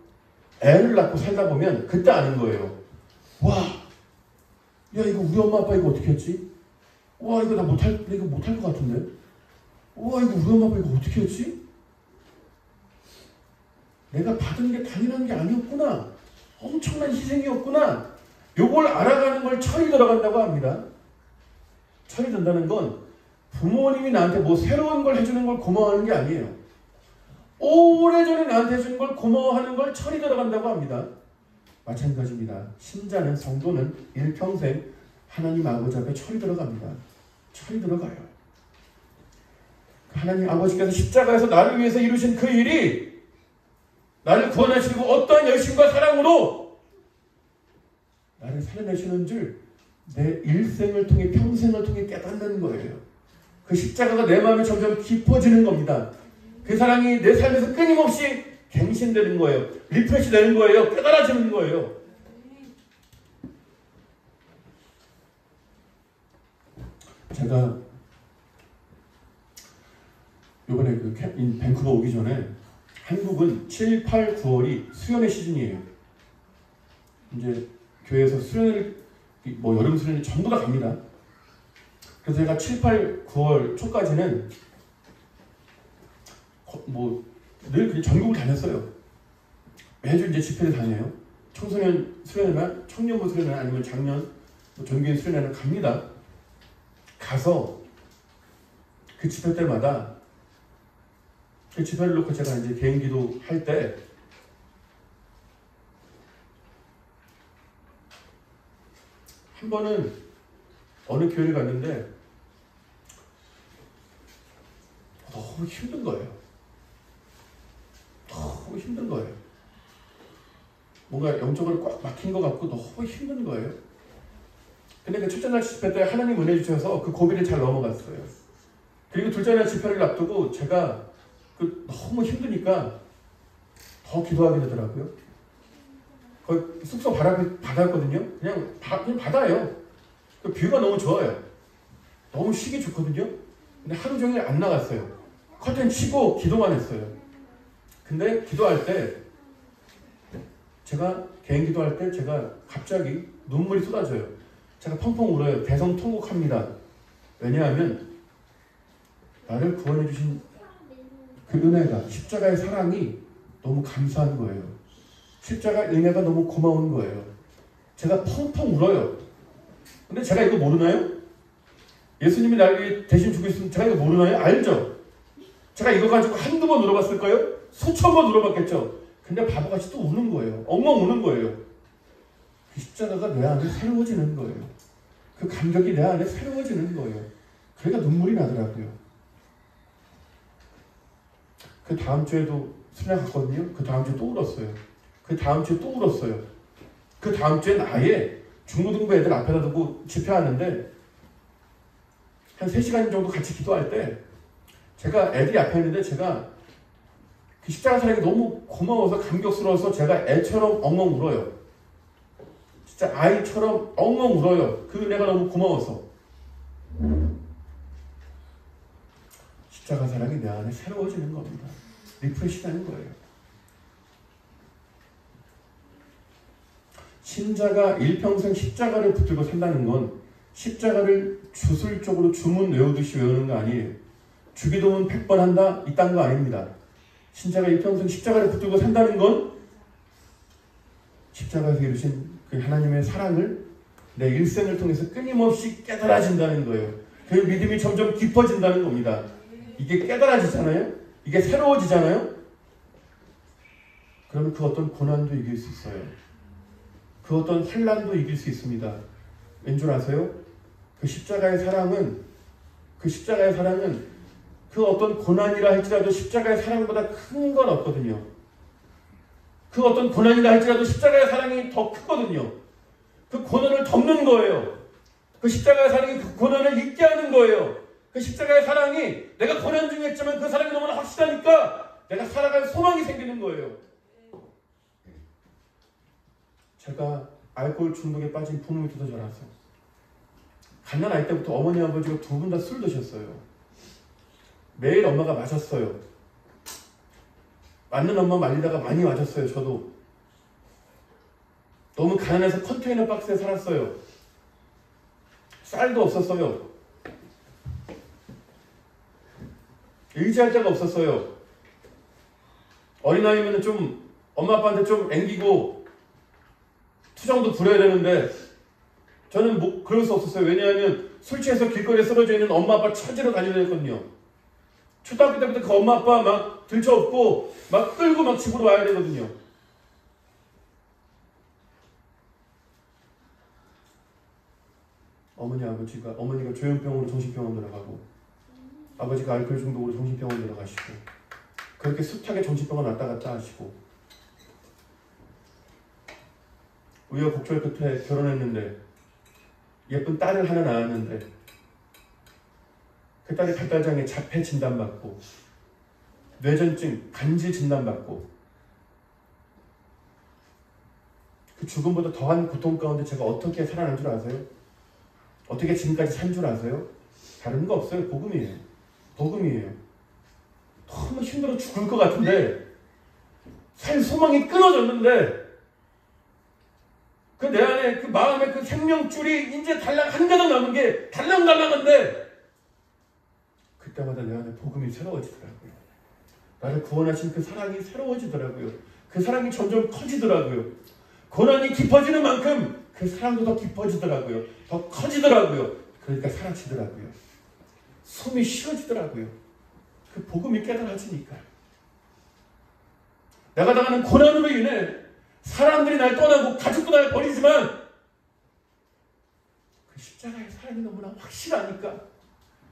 애를 낳고 살다 보면 그때 아는 거예요. 와, 야 이거 우리 엄마 아빠 이거 어떻게 했지? 와 이거 나 못할 것 같은데? 와 이거 우리 엄마 아빠 이거 어떻게 했지? 내가 받은 게 당연한 게 아니었구나. 엄청난 희생이었구나. 요걸 알아가는 걸 철이 들어간다고 합니다. 철이 든다는 건 부모님이 나한테 뭐 새로운 걸 해주는 걸 고마워하는 게 아니에요. 오래전에 나한테 해준 걸 고마워하는 걸 철이 들어간다고 합니다. 마찬가지입니다. 신자는, 성도는 일평생 하나님 아버지 앞에 철이 들어갑니다. 철이 들어가요. 하나님 아버지께서 십자가에서 나를 위해서 이루신 그 일이 나를 구원하시고 어떠한 열심과 사랑으로 나를 살려내시는 줄 내 일생을 통해, 평생을 통해 깨닫는 거예요. 그 십자가가 내 마음에 점점 깊어지는 겁니다. 그 사랑이 내 삶에서 끊임없이 갱신되는 거예요. 리프레시 되는 거예요. 깨달아지는 거예요. 제가 요번에 밴쿠버 오기 전에 한국은 7, 8, 9월이 수련의 시즌이에요. 이제 교회에서 수련을 뭐 여름 수련이 전부 다 갑니다. 그래서 제가 7, 8, 9월 초까지는 뭐 늘 그냥 전국을 다녔어요. 매주 이제 집회를 다녀요. 청소년 수련회나 청년부 수련회나 아니면 작년 전교인 수련회는 갑니다. 가서 그 집회 때마다 그 집회를 놓고 제가 이제 개인 기도 할 때 한 번은 어느 교회를 갔는데 너무 힘든 거예요. 너무 힘든 거예요. 뭔가 영적으로 꽉 막힌 것 같고 너무 힘든 거예요. 근데 그 첫째 날 집회 때 하나님 은혜 주셔서 그 고비를 잘 넘어갔어요. 그리고 둘째 날 집회를 앞두고 제가 너무 힘드니까 더 기도하게 되더라고요. 거의 숙소 바다였거든요. 그냥 바다예요. 그 뷰가 너무 좋아요. 너무 쉬기 좋거든요. 근데 하루 종일 안 나갔어요. 커튼 치고 기도만 했어요. 근데 기도할 때 제가 개인 기도할 때 제가 갑자기 눈물이 쏟아져요. 제가 펑펑 울어요. 대성통곡합니다. 왜냐하면 나를 구원해 주신 그 은혜가, 십자가의 사랑이 너무 감사한 거예요. 십자가의 은혜가 너무 고마운 거예요. 제가 펑펑 울어요. 근데 제가 이거 모르나요? 예수님이 나를 위해 대신 죽으셨으면 제가 이거 모르나요? 알죠? 제가 이거 가지고 한두 번 울어봤을까요? 수천 번 울어봤겠죠? 근데 바보같이 또 우는 거예요. 엉엉 우는 거예요. 그 십자가가 내 안에 새로워지는 거예요. 그 감격이 내 안에 새로워지는 거예요. 그러니까 눈물이 나더라고요. 그 다음 주에도 수련 갔거든요. 그 다음 주에 또 울었어요. 그 다음 주에 또 울었어요. 그 다음 주엔 아예 중고등부 애들 앞에다 두고 집회하는데 한 3시간 정도 같이 기도할 때 제가 애들이 앞에 있는데 제가 그 십자가 사랑이 너무 고마워서 감격스러워서 제가 애처럼 엉엉 울어요. 진짜 아이처럼 엉엉 울어요. 그 은혜가 너무 고마워서. 십자가 사랑이 내 안에 새로워지는 겁니다. 리프레시 되는 거예요. 신자가 일평생 십자가를 붙들고 산다는 건 십자가를 주술적으로 주문 외우듯이 외우는 거 아니에요. 주기도문 100번 한다? 이딴 거 아닙니다. 신자가 일평생 십자가를 붙들고 산다는 건 십자가에서 이루신 그 하나님의 사랑을 내 일생을 통해서 끊임없이 깨달아진다는 거예요. 그 믿음이 점점 깊어진다는 겁니다. 이게 깨달아지잖아요? 이게 새로워지잖아요? 그러면 그 어떤 고난도 이길 수 있어요. 그 어떤 환난도 이길 수 있습니다. 왠줄 아세요? 그 십자가의 사랑은 그 어떤 고난이라 할지라도 십자가의 사랑보다 큰 건 없거든요. 그 어떤 고난이라 할지라도 십자가의 사랑이 더 크거든요. 그 고난을 덮는 거예요. 그 십자가의 사랑이 그 고난을 잊게 하는 거예요. 그 십자가의 사랑이 내가 고난 중에 있지만 그 사랑이 너무나 확실하니까 내가 살아갈 소망이 생기는 거예요. 제가 알코올 중독에 빠진 부모님이 두드려 자라서 갓난 아이 때부터 어머니 아버지가 두 분 다 술 드셨어요. 매일 엄마가 마셨어요. 맞는 엄마 말리다가 많이 맞았어요. 저도 너무 가난해서 컨테이너 박스에 살았어요. 쌀도 없었어요. 의지할 데가 없었어요. 어린아이면 좀 엄마 아빠한테 좀 앵기고 투정도 부려야 되는데 저는 뭐 그럴 수 없었어요. 왜냐하면 술 취해서 길거리에 쓰러져 있는 엄마 아빠 찾으러 다녀야 되거든요. 초등학교 때부터 그 엄마 아빠 막 들쳐업고 막 끌고 막 집으로 와야 되거든요. 어머니가 조현병으로 정신병원 들어가고 아버지가 알코올 중독으로 정신병원 들어가시고 그렇게 숱하게 정신병원 왔다 갔다 하시고 우여곡절 끝에 결혼했는데 예쁜 딸을 하나 낳았는데 그 딸이 발달장애 자폐 진단받고 뇌전증 간질 진단받고 그 죽음보다 더한 고통 가운데 제가 어떻게 살아난 줄 아세요? 어떻게 지금까지 산 줄 아세요? 다른 거 없어요. 복음이에요. 복음이에요. 너무 힘들어 죽을 것 같은데 살 소망이 끊어졌는데 그 내 안에 그 마음의 그 생명줄이 이제 달랑 한 가닥 남은 게 달랑달랑한데 그때마다 내 안에 복음이 새로워지더라고요. 나를 구원하신 그 사랑이 새로워지더라고요. 그 사랑이 점점 커지더라고요. 고난이 깊어지는 만큼 그 사랑도 더 깊어지더라고요. 더 커지더라고요. 그러니까 사라지더라고요. 숨이 쉬어지더라고요. 그 복음이 깨달아지니까. 내가 당하는 고난으로 인해 사람들이 날 떠나고 가족도 날 버리지만 그 십자가의 사랑이 너무나 확실하니까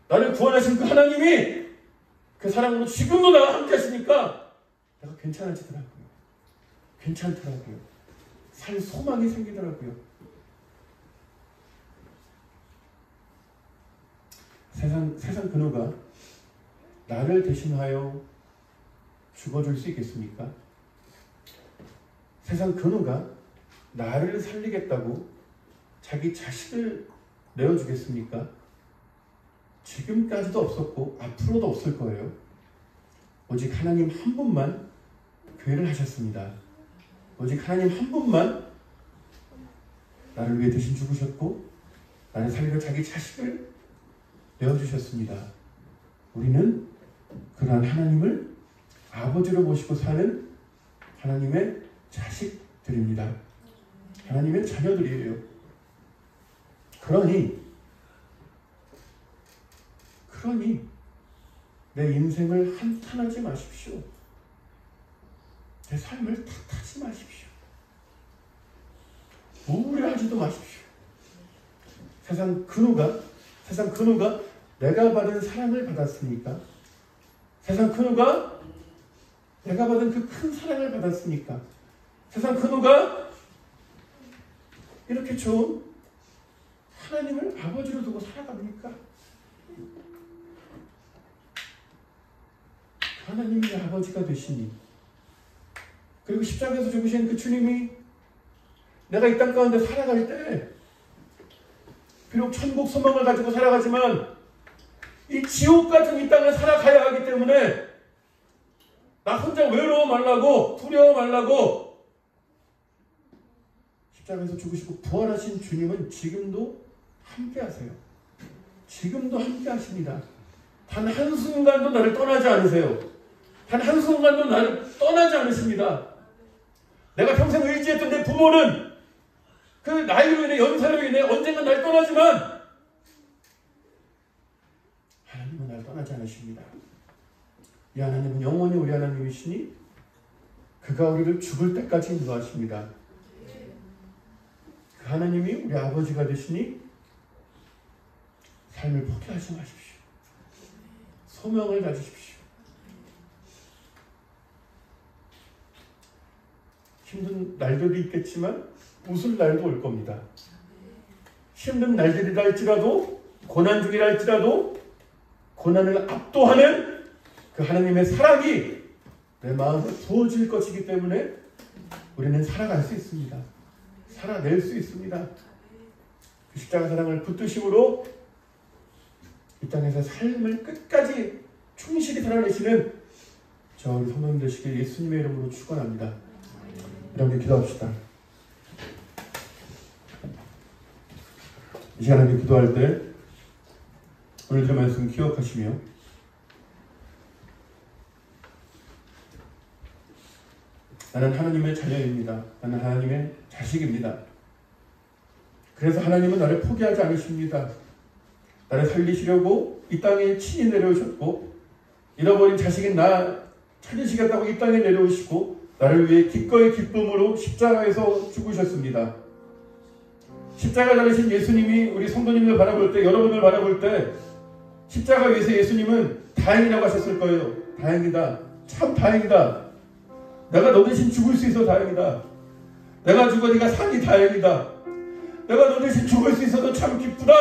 나를 구원하신 그 하나님이 그 사랑으로 지금도 나와 함께 하시니까 내가 괜찮아지더라고요. 괜찮더라고요. 살 소망이 생기더라고요. 세상 그 누가 나를 대신하여 죽어줄 수 있겠습니까? 세상 그 누가 나를 살리겠다고 자기 자식을 내어주겠습니까? 지금까지도 없었고 앞으로도 없을 거예요. 오직 하나님 한 분만 그 일을 하셨습니다. 오직 하나님 한 분만 나를 위해 대신 죽으셨고 나를 살리려 자기 자식을 내어주셨습니다. 우리는 그러한 하나님을 아버지로 모시고 사는 하나님의 자식들입니다. 하나님의 자녀들이에요. 그러니 내 인생을 한탄하지 마십시오. 내 삶을 탓하지 마십시오. 우울해하지도 마십시오. 세상 그 누가 내가 받은 사랑을 받았습니까? 세상 그 누가 내가 받은 그 큰 사랑을 받았습니까? 세상 그 누가 이렇게 좋은 하나님을 아버지로 두고 살아갑니까? 하나님이 아버지가 되시니 그리고 십자가에서 죽으신 그 주님이 내가 이 땅 가운데 살아갈 때 비록 천국 소망을 가지고 살아가지만 이 지옥 같은 이 땅을 살아가야 하기 때문에 나 혼자 외로워 말라고 두려워 말라고 십자가에서 죽으시고 부활하신 주님은 지금도 함께 하세요. 지금도 함께 하십니다. 단 한순간도 나를 떠나지 않으세요. 단 한순간도 나를 떠나지 않으십니다. 내가 평생 의지했던 내 부모는 그 나이로 인해 연세로 인해 언젠가 날 떠나지만 하나님은 날 떠나지 않으십니다. 이 하나님은 영원히 우리 하나님이시니 그가 우리를 죽을 때까지 인도하십니다. 그 하나님이 우리 아버지가 되시니 삶을 포기하지 마십시오. 소명을 가지십시오. 힘든 날들이 있겠지만 웃을 날도 올 겁니다. 힘든 날들이라 할지라도 고난 중이라 할지라도 고난을 압도하는 그 하나님의 사랑이 내 마음에 부어질 것이기 때문에 우리는 살아갈 수 있습니다. 살아낼 수 있습니다. 그 십자가 사랑을 붙드심으로 이 땅에서 삶을 끝까지 충실히 살아내시는 저 우리 성도님 되시길 예수님의 이름으로 축원합니다. 이렇게 기도합시다. 이 시간에 기도할 때 오늘 들은 말씀 기억하시며 나는 하나님의 자녀입니다. 나는 하나님의 자식입니다. 그래서 하나님은 나를 포기하지 않으십니다. 나를 살리시려고 이 땅에 친히 내려오셨고, 잃어버린 자식인 나 찾으시겠다고 이 땅에 내려오시고, 나를 위해 기꺼이 기쁨으로 십자가에서 죽으셨습니다. 십자가 달리신 예수님이 우리 성도님을 바라볼 때, 여러분을 바라볼 때 십자가 위에서 예수님은 다행이라고 하셨을 거예요. 다행이다. 참 다행이다. 내가 너 대신 죽을 수 있어 다행이다. 내가 죽어 네가 사니 다행이다. 내가 너 대신 죽을 수 있어서 참 기쁘다.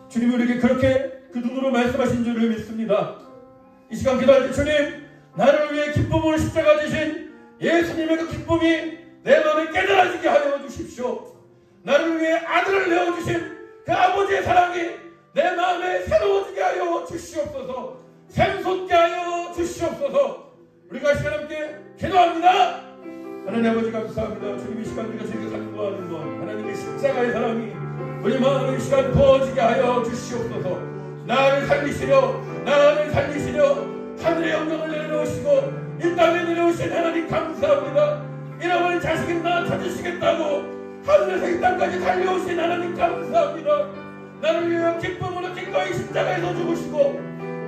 주님이 우리에게 그렇게 그 눈으로 말씀하신 줄을 믿습니다. 이 시간 기도할 때 주님, 나를 위해 기쁨으로 십자가 지신 예수님의 그 기쁨이 내 마음에 깨달아지게 하여 주십시오. 나를 위해 아들을 내어주신 그 아버지의 사랑이 내 마음에 새로워지게 하여 주시옵소서. 샘솟게 하여 주시옵소서. 우리가 시간 함께 기도합니다. 하나님 아버지 감사합니다. 주님 이 시간 우리가 즐겨 간구하는 것, 하나님의 십자가의 사랑이 우리 마음에 이 시간 부어지게 하여 주시옵소서. 나를 살리시려 하늘의 영광을 내려놓으시고 이 땅에 내려오신 하나님 감사합니다. 잃어버린 자식인 나 찾으시겠다고 하늘에서 이 땅까지 달려오신 하나님 감사합니다. 나를 위해 기쁨으로 기꺼이 십자가에서 죽으시고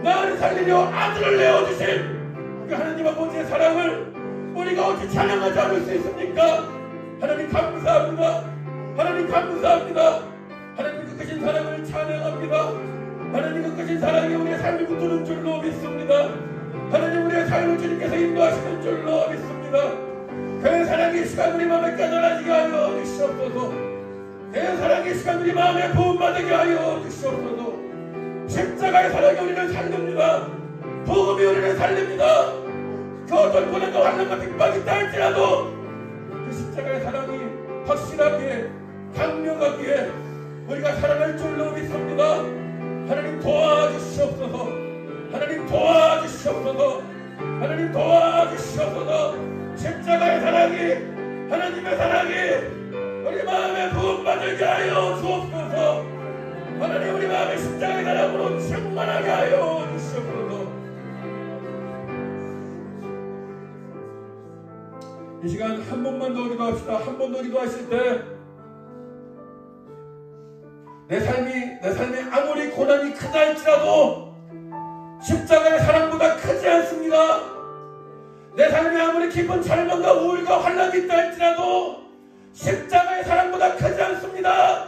나를 살리려 아들을 내어주신 그 하나님 아버지의 사랑을 우리가 어찌 찬양하지 않을 수 있습니까? 하나님 감사합니다. 하나님 감사합니다. 하나님 그 크신 사랑을 찬양합니다. 하나님 그 크신 사랑이 우리의 삶을 붙드는 줄로 믿습니다. 하나님 우리의 삶을 주님께서 인도하시는 줄로 믿습니다. 그 사랑의 시간 우리 마음에 깨달아지게 하여 주시옵소서. 그 사랑의 시간 우리 마음에 부음받게 하여 주시옵소서. 십자가의 사랑이 우리를 살립니다. 복음이 우리를 살립니다. 그 어떤 고난과 환난과 핍박이 있다 할지라도 그 십자가의 사랑이 확실하게 강력하기에 우리가 살아날 줄로 믿습니다. 하나님 도와주시옵소서. 하나님 도와주시옵소서. 하나님 도와주시옵소서. 십자가의 사랑이, 하나님의 사랑이 우리 마음에 부음받게 하여 주옵소서. 하나님 우리 마음에 십자가의 사랑으로 충만하게 하여 주시옵소서. 이 시간 한 번만 더 기도합시다. 한 번 더 기도하실 때 내 삶이 아무리 고난이 크다 할지라도 십자가의 사랑보다 크지 않습니다. 내 삶이 아무리 깊은 절망과 우울과 환난이 있다 할지라도 십자가의 사랑보다 크지 않습니다.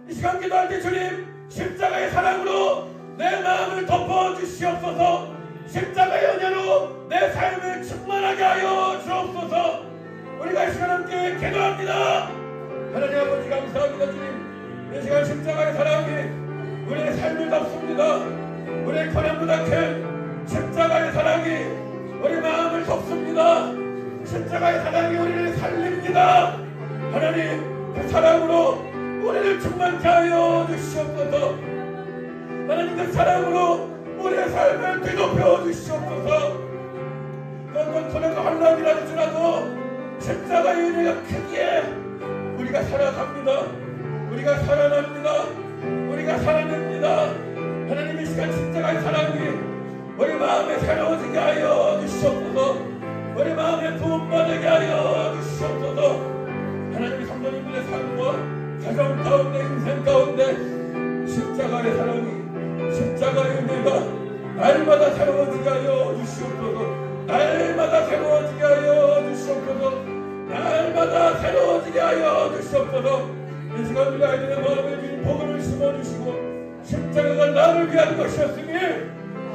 이 시간 기도할 때 주님, 십자가의 사랑으로 내 마음을 덮어주시옵소서. 십자가의 은혜로 내 삶을 충만하게 하여 주옵소서. 우리가 이 시간 함께 기도합니다. 하나님 아버지 감사합니다. 주님, 이 시간 십자가의 사랑이 우리의 삶을 덮습니다. 우리의 고난보다 큰 십자가의 사랑이 우리 마음을 덮습니다. 십자가의 사랑이 우리를 살립니다. 하나님 그 사랑으로 우리를 충만케 하여 주시옵소서. 하나님 그 사랑으로 우리의 삶을 뒤덮여 주시옵소서. 어떤 고난과 환난이라 할지라도 십자가의 은혜가 크기에 우리가 살아갑니다. 우리가 살아납니다. 우리가 살아냅니다. 하나님 이 시간 십자가의 사랑이 우리 마음에 새로워지게 하여 주시옵소서. 우리 마음에 부음받게 하여 주시옵소서. 하나님 성도님들의 삶과 가정 가운데 인생 가운데 십자가의 사랑이, 십자가의 은혜가 날마다 새로워지게 하여 주시옵소서. 날마다 새로워지게 하여 주시옵소서. 날마다 새로워지게 하여 주시옵소서. 이 시간 우리 아이들의 마음에 주신 복음을 심어주시고 십자가가 나를 위한 것이었으니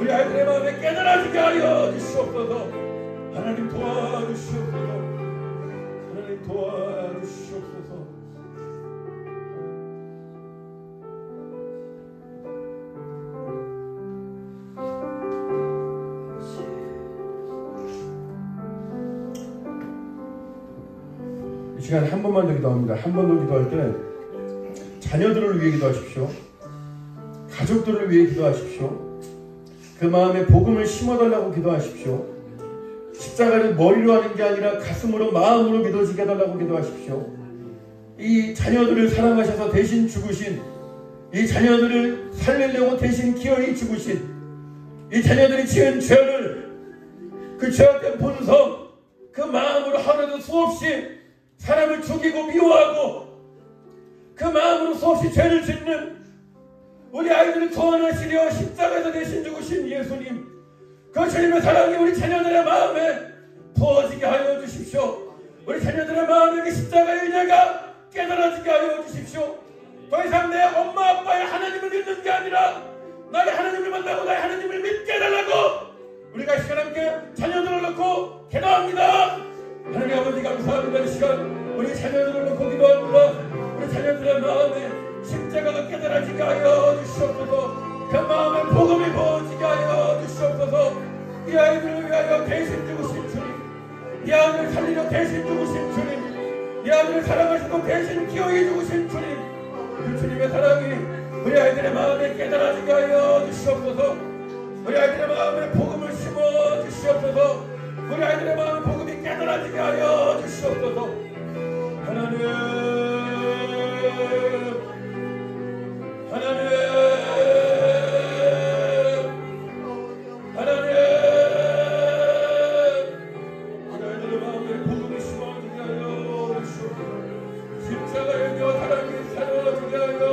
우리 아이들의 마음에 깨달아지게 하여 주시옵소서. 하나님 도와주시옵소서. 하나님 도와주시옵소서. 이 시간 한 번만 더 기도합니다. 한 번 더 기도할 때 자녀들을 위해 기도하십시오. 가족들을 위해 기도하십시오. 그 마음에 복음을 심어달라고 기도하십시오. 십자가를 머리로 하는 게 아니라 가슴으로 마음으로 믿어지게 해달라고 기도하십시오. 이 자녀들을 사랑하셔서 대신 죽으신, 이 자녀들을 살리려고 대신 기어이 죽으신, 이 자녀들이 지은 죄를, 그 죄악된 본성, 그 마음으로 하루도 수없이 사람을 죽이고 미워하고 그 마음으로 수없이 죄를 짓는 우리 아이들을 구원하시려 십자가에서 대신 죽으신 예수님, 그 주님의 사랑이 우리 자녀들의 마음에 부어지게 하여 주십시오. 우리 자녀들의 마음에 그 십자가의 은혜가 깨달아지게 하여 주십시오. 더 이상 내 엄마 아빠의 하나님을 믿는 게 아니라 나의 하나님을 만나고 나의 하나님을 믿게 해달라고 우리가 이 시간 함께 자녀들을 놓고 기도합니다. 하나님 아버지 감사합니다. 이 시간 우리 자녀들을 놓고 기도합니다. 우리 자녀들의 마음에 십자가가 깨달아지게 하여 주시옵소서. 그 마음에 복음이 부어지게 하여 주시옵소서. 이 아이들을 위하여 대신 죽으신 주님, 이 아이를 살리려 대신 죽으신 주님, 이 아이를 사랑하시고 대신 기어이 죽으신 주님, 그 주님의 사랑이 우리 아이들의 마음에 깨달아지게 하여 주시옵소서. 우리 아이들의 마음에 복음을 심어 주시옵소서. 우리 아이들의 마음에 복음이 깨달아지게 하여 주시옵소서. 하나님, 하나님, 하나님, 우리 아이들의 마음에 복음을 심어주게 하여 주시옵소서. 십자가의 은혜와 사랑이 새로워지게 하여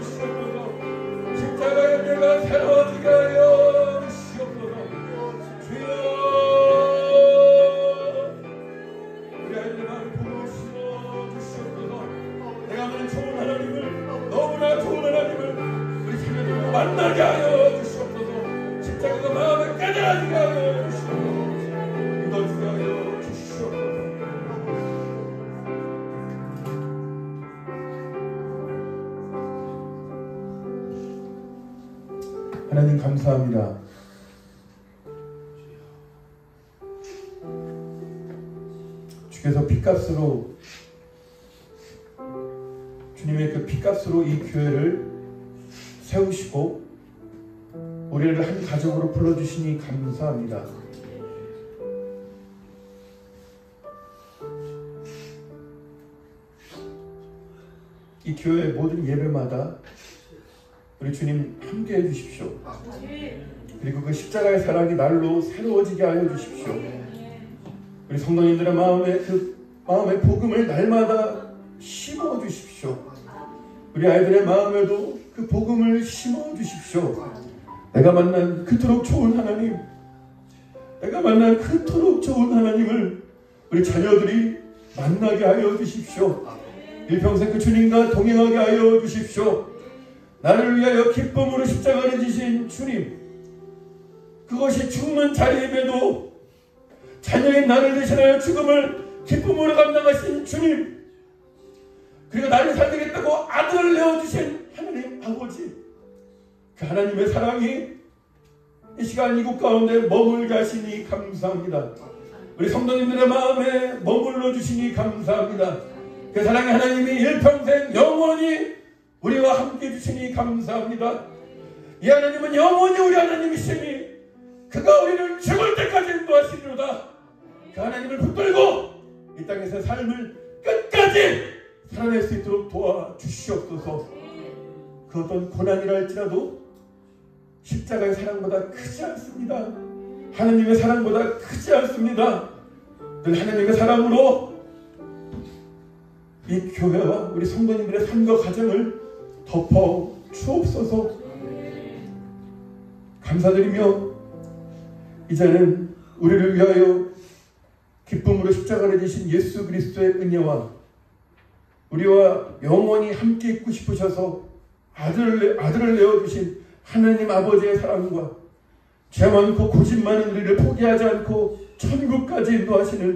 주시옵소서. 십자가의 은혜가 새로워지게 하여 주시옵소서. 주여, 우리 아이들의 마음에 복음을 심어주시옵소서. 내가 보는 좋은 하나님을, 너무나 좋은 하나님을 우리 자녀들과 만나게 하여 주시옵소서. 십자가가 마음에 깨달아지게 하여 주시옵소서. 믿어지게 하여 주시옵소서. 하나님 감사합니다. 주께서 핏값으로, 주님의 그 핏값으로 이 교회를 세우시고 우리를 한 가족으로 불러주시니 감사합니다. 이 교회 모든 예배마다 우리 주님 함께 해주십시오. 그리고 그 십자가의 사랑이 날로 새로워지게 하여 주십시오. 우리 성도님들의 마음에 그 마음의 복음을 날마다 심어 주십시오. 우리 아이들의 마음에도 그 복음을 심어 주십시오. 내가 만난 그토록 좋은 하나님, 내가 만난 그토록 좋은 하나님을 우리 자녀들이 만나게 하여 주십시오. 일평생 그 주님과 동행하게 하여 주십시오. 나를 위하여 기쁨으로 십자가를 지신 주님, 그것이 죽는 자리임에도 자녀인 나를 대신하여 죽음을 기쁨으로 감당하신 주님, 그리고 나를 살리겠다고 아들을 내어주신 하나님 아버지, 그 하나님의 사랑이 이 시간 이곳 가운데 머물게 하시니 감사합니다. 우리 성도님들의 마음에 머물러 주시니 감사합니다. 그 사랑의 하나님이 일평생 영원히 우리와 함께 주시니 감사합니다. 이 하나님은 영원히 우리 하나님이시니 그가 우리를 죽을 때까지 인도하시리로다. 그 하나님을 붙들고 이 땅에서 삶을 끝까지 살아낼 수 있도록 도와주시옵소서. 그 어떤 고난이라 할지라도 십자가의 사랑보다 크지 않습니다. 하나님의 사랑보다 크지 않습니다. 늘 하나님의 사랑으로 이 교회와 우리 성도님들의 삶과 가정을 덮어 주옵소서. 감사드리며 이제는 우리를 위하여 기쁨으로 십자가를 지신 예수 그리스도의 은혜와 우리와 영원히 함께 있고 싶으셔서 아들을 내어주신 하나님 아버지의 사랑과 죄 많고 고집 많은 우리를 포기하지 않고 천국까지 인도하시는